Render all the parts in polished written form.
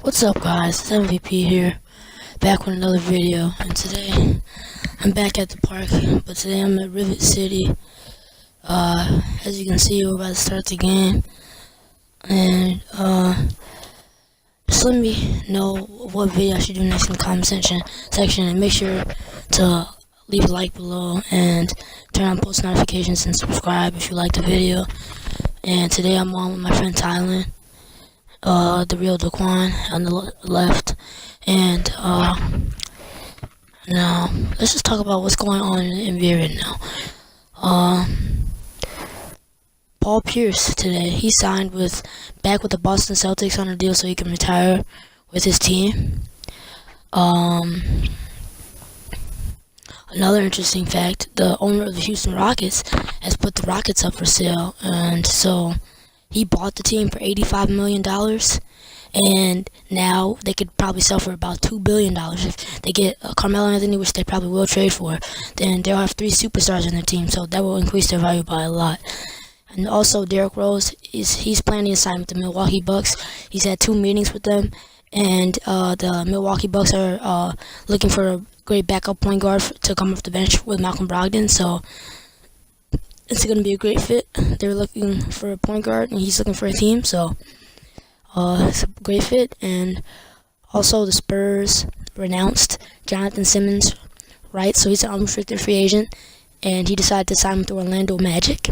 What's up guys, it's MVP here, back with another video, and today I'm back at the park, but today I'm at Rivet City. As you can see, we're about to start the game, and just let me know what video I should do next in the comment section, and make sure to leave a like below, and turn on post notifications, and subscribe if you like the video. And today I'm on with my friend Tylen, the real Daquan on the left, and now let's just talk about what's going on in the NBA right now. Paul Pierce today, he signed back with the Boston Celtics on a deal so he can retire with his team. Another interesting fact, the owner of the Houston Rockets has put the Rockets up for sale, and so he bought the team for $85 million, and now they could probably sell for about $2 billion. If they get Carmelo Anthony, which they probably will trade for, then they'll have 3 superstars in their team, so that will increase their value by a lot. And also, Derrick Rose, he's planning to sign with the Milwaukee Bucks. He's had 2 meetings with them, and the Milwaukee Bucks are looking for a great backup point guard to come off the bench with Malcolm Brogdon, so it's going to be a great fit. They're looking for a point guard, and he's looking for a team, so it's a great fit. And also, the Spurs renounced Jonathan Simmons' rights, so he's an unrestricted free agent, and he decided to sign with the Orlando Magic.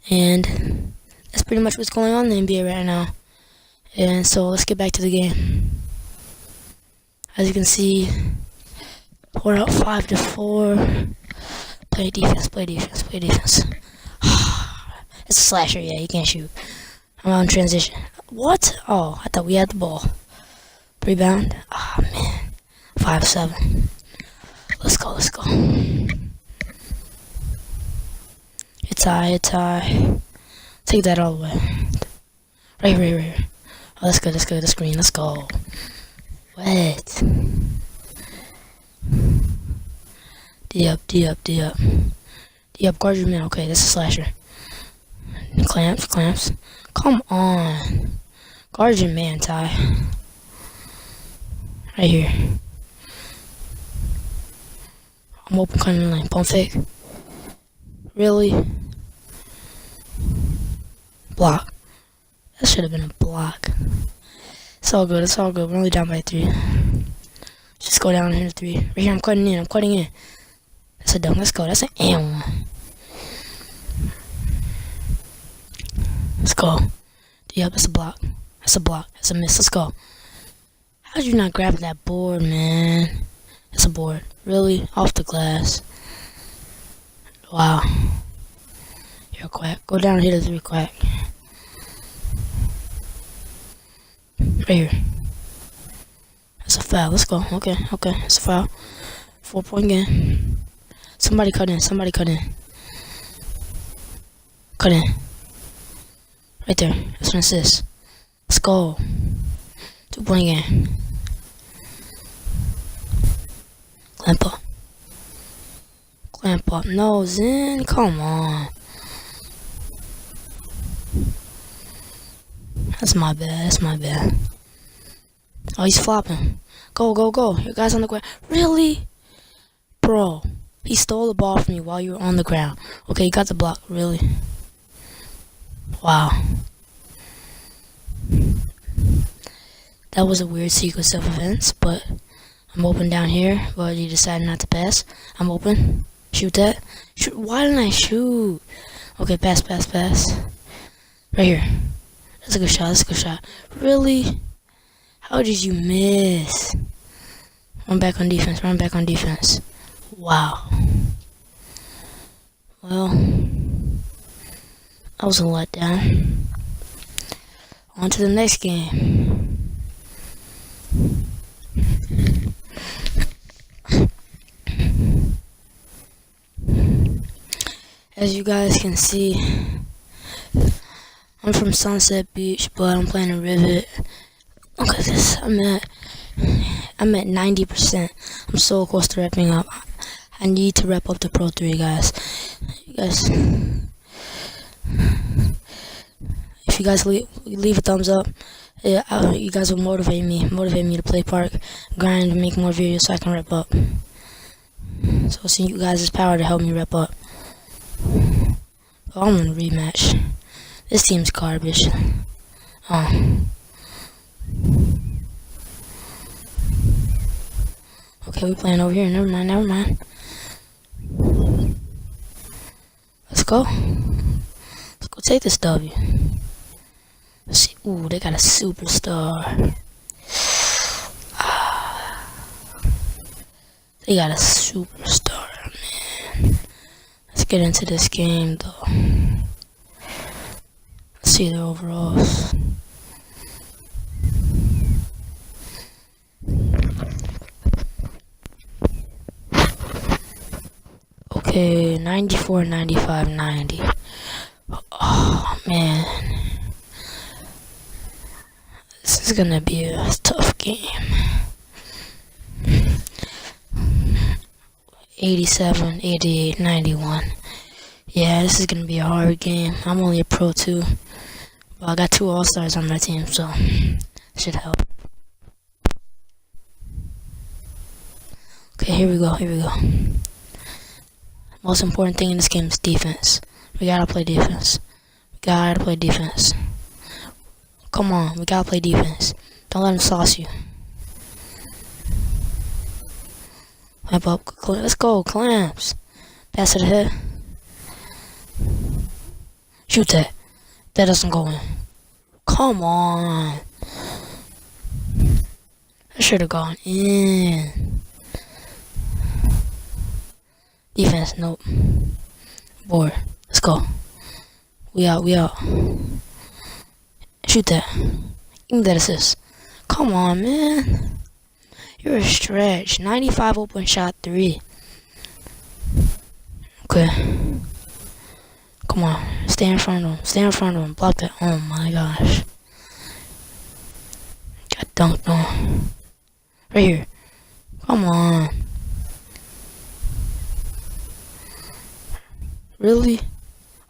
And that's pretty much what's going on in the NBA right now. And so let's get back to the game. As you can see, we're up 5-4. Play defense, play defense, play defense. It's a slasher, yeah, you can't shoot. I'm on transition. What? Oh, I thought we had the ball. Rebound. Oh, man. 5-7. Let's go, let's go. It's high. Take that all the way. Right here. Oh, that's good, that's green, let's go. What? D up. Guard your man. Okay, that's a slasher. Clamps. Come on. Guard your man, Ty. Right here. I'm open cutting the lane. Pump fake. Really? Block. That should have been a block. It's all good. We're only down by 3. Just go down here to 3. Right here, I'm cutting in. That's a dunk. Let's go. That's an and one. Let's go. Yep, that's a block. That's a miss. Let's go. How did you not grab that board, man? That's a board. Really? Off the glass. Wow. You're a quack. Go down here to 3, quack. Right here. That's a foul. Let's go. Okay. That's a foul. 4-point game. Somebody cut in. Right there. That's an assist. Let's go. 2-point game. Clamp up. No, Zen. Come on. That's my bad. Oh, he's flopping. Go. Your guy's on the ground. Really? Bro. He stole the ball from you while you were on the ground. Okay, you got the block. Really? Wow. That was a weird sequence of events, but I'm open down here, but you decided not to pass. I'm open. Shoot that. Why didn't I shoot? Okay, pass. Right here. That's a good shot. Really? How did you miss? Run back on defense. Wow. Well, that was a letdown. On to the next game. As you guys can see, I'm from Sunset Beach, but I'm playing in Rivet. Look at this. I'm at 90%. I'm so close to wrapping up. I need to wrap up the Pro 3, guys. If you guys leave a thumbs up, Yeah, you guys will motivate me to play park, grind, and make more videos so I can rep up. So I'll see you guys' power to help me rep up. Oh, I'm gonna rematch. This team's garbage. Oh. Okay, we're playing over here. Never mind. Let's go. Let's go take this W. Let's see. Ooh, they got a superstar. They got a superstar, man. Let's get into this game, though. Let's see their overalls. Okay, 94, 95, 90. Oh, man. This is gonna be a tough game. 87, 88, 91. Yeah, this is gonna be a hard game. I'm only a pro too. But I got 2 all-stars on my team, so it should help. Okay, here we go. Most important thing in this game is defense. We gotta play defense. Come on, we gotta play defense. Don't let him sauce you. Clamp up. Let's go, clamps. Pass it ahead. Shoot that. That doesn't go in. Come on. That should have gone in. Defense, nope. Board. Let's go. We out. Shoot that. Give me that assist. Come on, man. You're a stretch. 95 open shot 3. Okay. Come on. Stay in front of him. Block that. Oh my gosh. Got dunked on. Right here. Come on. Really?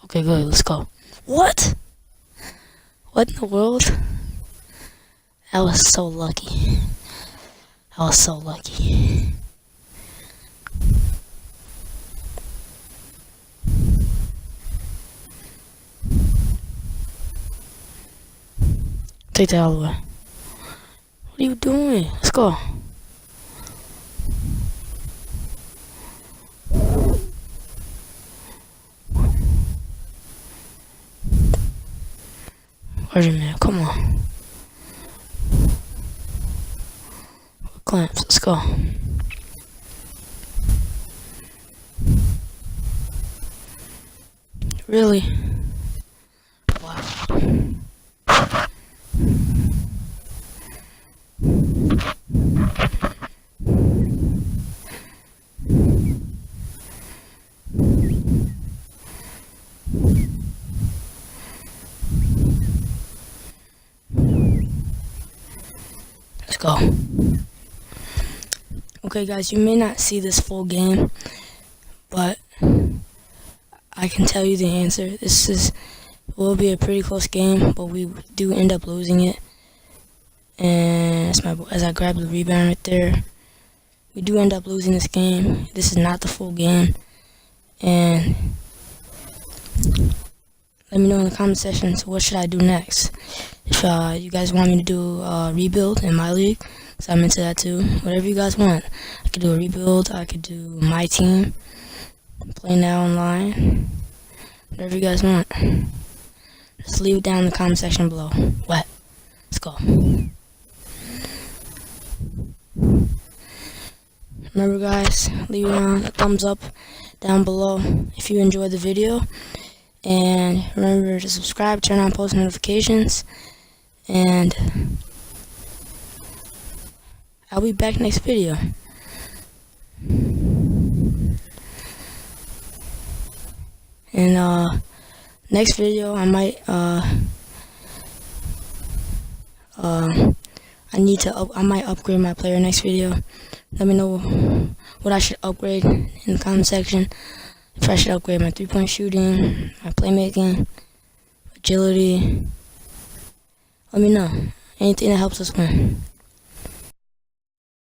Okay, good. Let's go. What? What in the world? I was so lucky. Take that all the way. What are you doing? Let's go. Where's your man? Come on. Clamps, let's go. Really? Wow. Let's go. Okay, guys, you may not see this full game, but I can tell you the answer. This will be a pretty close game, but we do end up losing it. And as I grab the rebound right there, we do end up losing this game. This is not the full game. And let me know in the comment section, so what should I do next? If you guys want me to do a rebuild in my league, so I'm into that too. Whatever you guys want. I could do a rebuild, I could do my team, play now online, whatever you guys want. Just leave it down in the comment section below. What? Let's go. Remember guys, leave a thumbs up down below if you enjoyed the video. And remember to subscribe, turn on post notifications. And I'll be back next video. And next video I might I might upgrade my player next video. Let me know what I should upgrade in the comment section. If I should upgrade my 3-point shooting, my playmaking, agility. Let me know. Anything that helps us win.